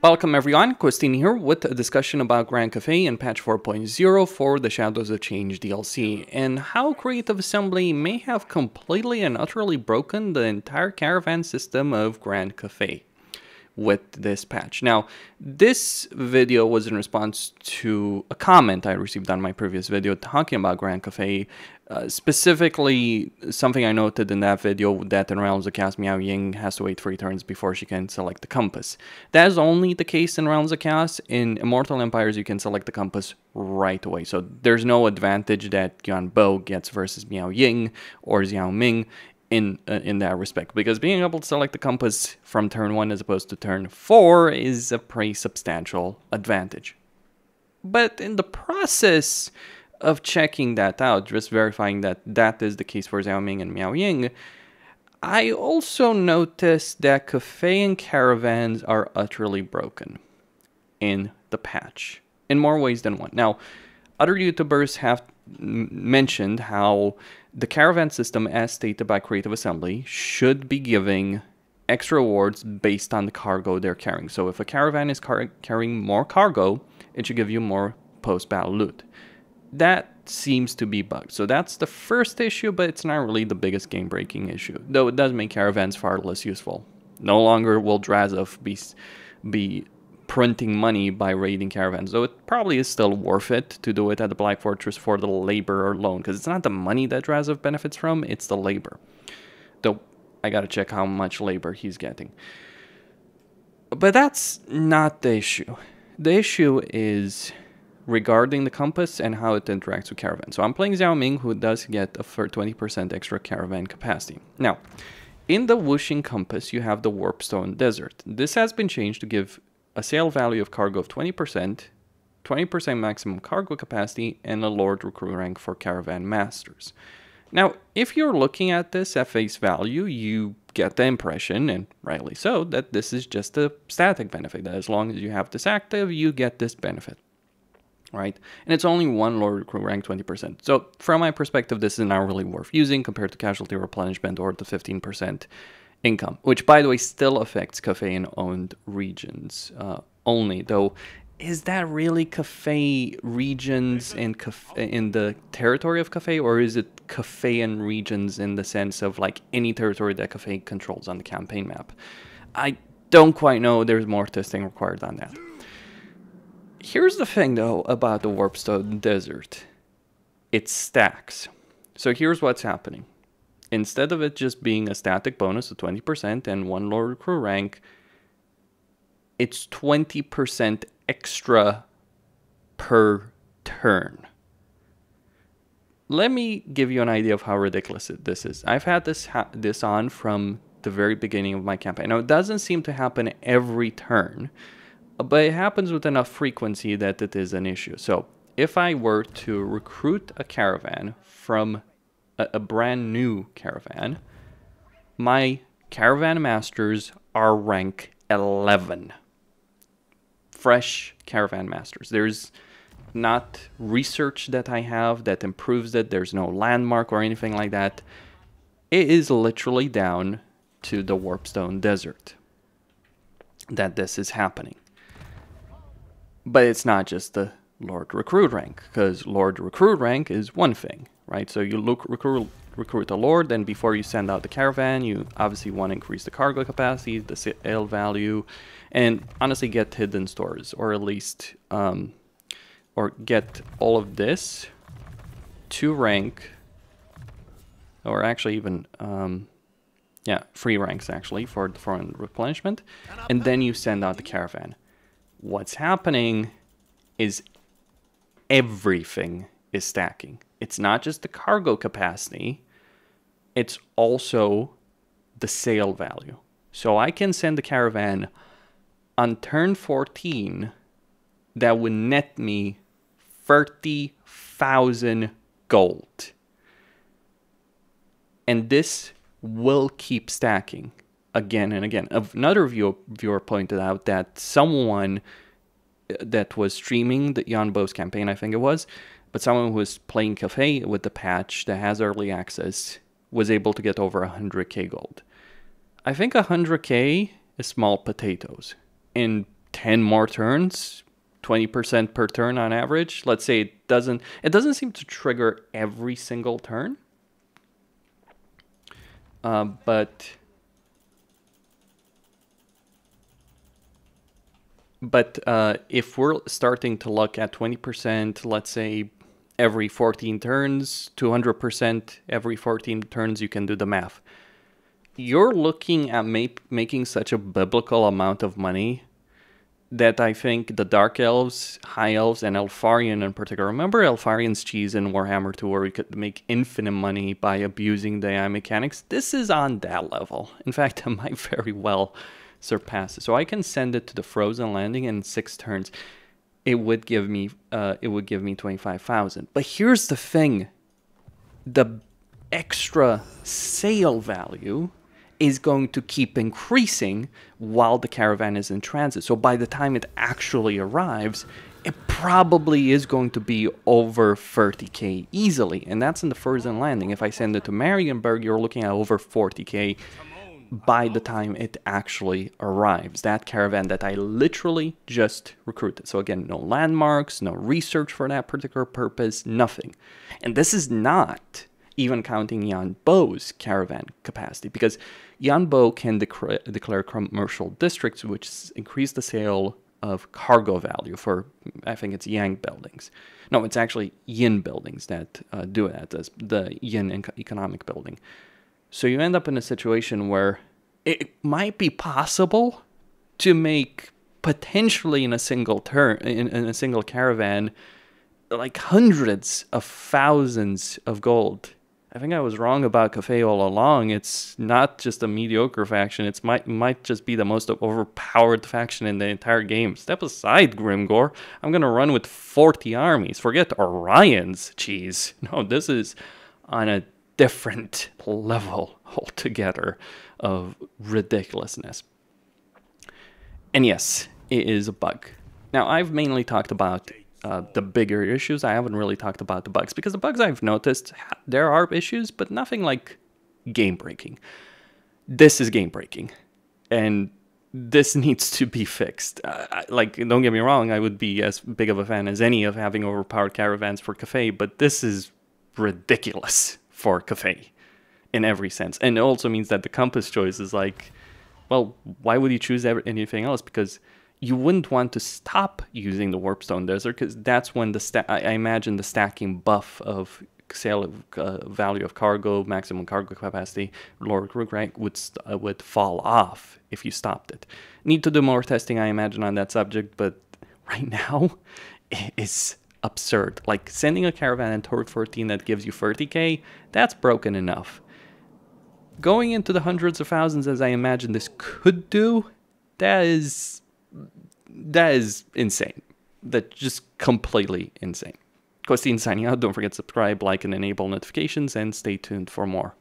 Welcome everyone, Christine here with a discussion about Grand Cathay and patch 4.0 for the Shadows of Change DLC, and how Creative Assembly may have completely and utterly broken the entire caravan system of Grand Cathay with this patch. Now, this video was in response to a comment I received on my previous video talking about Grand Cathay. Specifically, something I noted in that video that in Realms of Chaos, Miao Ying has to wait 3 turns before she can select the compass. That is only the case in Realms of Chaos. In Immortal Empires, you can select the compass right away. So there's no advantage that Yuan Bo gets versus Miao Ying or Xiao Ming in that respect, because being able to select the compass from turn 1 as opposed to turn 4 is a pretty substantial advantage. But in the process of checking that out, just verifying that that is the case for Xiao Ming and Miao Ying, I also noticed that Cathay and Caravans are utterly broken in the patch, in more ways than one. Now, other YouTubers have mentioned how the Caravan system, as stated by Creative Assembly, should be giving extra rewards based on the cargo they're carrying. So if a Caravan is carrying more cargo, it should give you more post-battle loot. That seems to be bugged. So that's the first issue, but it's not really the biggest game-breaking issue, though it does make Caravans far less useful. No longer will Drazov be printing money by raiding Caravans, though it probably is still worth it to do it at the Black Fortress for the labor alone, because it's not the money that Drazov benefits from, it's the labor. Though I gotta check how much labor he's getting. But that's not the issue. The issue is regarding the compass and how it interacts with Caravan. So I'm playing Xiao Ming, who does get a 20% extra Caravan capacity. Now, in the Wuxing compass, you have the Warpstone Desert. This has been changed to give a sale value of cargo of 20%, 20% maximum cargo capacity, and a Lord Recruit rank for Caravan Masters. Now, if you're looking at this at face value, you get the impression, and rightly so, that this is just a static benefit, that as long as you have this active, you get this benefit. Right? And it's only one Lord Recruit rank 20%. So from my perspective, this is not really worth using compared to Casualty Replenishment or the 15% income, which by the way still affects Cathay-owned regions only, though. Is that really Cathay regions in the territory of Cathay, or is it Cathayan regions in the sense of like any territory that Cathay controls on the campaign map? I don't quite know. There's more testing required on that. Here's the thing, though, about the Warpstone Desert. It stacks. So here's what's happening. Instead of it just being a static bonus of 20% and one Lord Recruit rank, it's 20% extra per turn. Let me give you an idea of how ridiculous this is. I've had this on from the very beginning of my campaign. Now, it doesn't seem to happen every turn, but it happens with enough frequency that it is an issue. So if I were to recruit a caravan from a brand new caravan, my caravan masters are rank 11. Fresh caravan masters. There's not research that I have that improves it. There's no landmark or anything like that. It is literally down to the Warpstone Desert that this is happening. But it's not just the Lord Recruit rank, because Lord Recruit rank is one thing, right? So you recruit a Lord, and before you send out the caravan, you obviously want to increase the cargo capacity, the sale value, and honestly get hidden stores, or at least, or get all of this to rank, or actually even, yeah, 3 ranks actually for foreign replenishment, and then you send out the caravan. What's happening is everything is stacking. It's not just the cargo capacity, it's also the sale value. So I can send the caravan on turn 14 that would net me 30,000 gold. And this will keep stacking again and again. Another viewer pointed out that someone that was streaming the Yuan Bo's campaign, I think it was, but someone who was playing Cathay with the patch that has early access was able to get over 100k gold. I think 100k is small potatoes. In 10 more turns, 20% per turn on average. Let's say it doesn't seem to trigger every single turn. But if we're starting to look at 20%, let's say every 14 turns, 200% every 14 turns, you can do the math. You're looking at making such a biblical amount of money that I think the Dark Elves, High Elves, and Elfarian in particular. Remember Elfarian's cheese in Warhammer 2 where we could make infinite money by abusing the AI mechanics? This is on that level. In fact, it might very well surpass it. So I can send it to the Frozen Landing in 6 turns. It would give me 25,000. But here's the thing. The extra sale value is going to keep increasing while the caravan is in transit. So by the time it actually arrives, it probably is going to be over 30k easily. And that's in the Frozen Landing. If I send it to Marienburg, you're looking at over 40k by the time it actually arrives. That caravan that I literally just recruited. So again, no landmarks, no research for that particular purpose, nothing. And this is not even counting Jan Bo's caravan capacity, because Jan Bo can declare commercial districts, which increase the sale of cargo value for, I think it's Yang buildings. No, it's actually Yin buildings that do that, the Yin economic building. So you end up in a situation where it might be possible to make potentially in a single turn, in a single caravan, like hundreds of thousands of gold. I think I was wrong about Cathay all along. It's not just a mediocre faction. It might just be the most overpowered faction in the entire game. Step aside, Grimgore. I'm going to run with 40 armies. Forget Orion's cheese. No, this is on a different level altogether of ridiculousness. And yes, it is a bug. Now, I've mainly talked about the bigger issues. I haven't really talked about the bugs, because the bugs I've noticed, there are issues, but nothing like game breaking. This is game breaking, and this needs to be fixed. Like, don't get me wrong, I would be as big of a fan as any of having overpowered caravans for Cathay, but this is ridiculous for Cathay in every sense. And it also means that the compass choice is like, well, why would you choose anything else? Because you wouldn't want to stop using the Warpstone Desert, because that's when I imagine the stacking buff of sale of value of cargo, maximum cargo capacity, lower crew rank would fall off if you stopped it. Need to do more testing, I imagine, on that subject, but right now it is absurd. Like, sending a caravan in turn 14 that gives you 30k, that's broken enough. Going into the hundreds of thousands, as I imagine this could do, that is insane. That's just completely insane. Costine signing out. Don't forget to subscribe, like, and enable notifications, and stay tuned for more.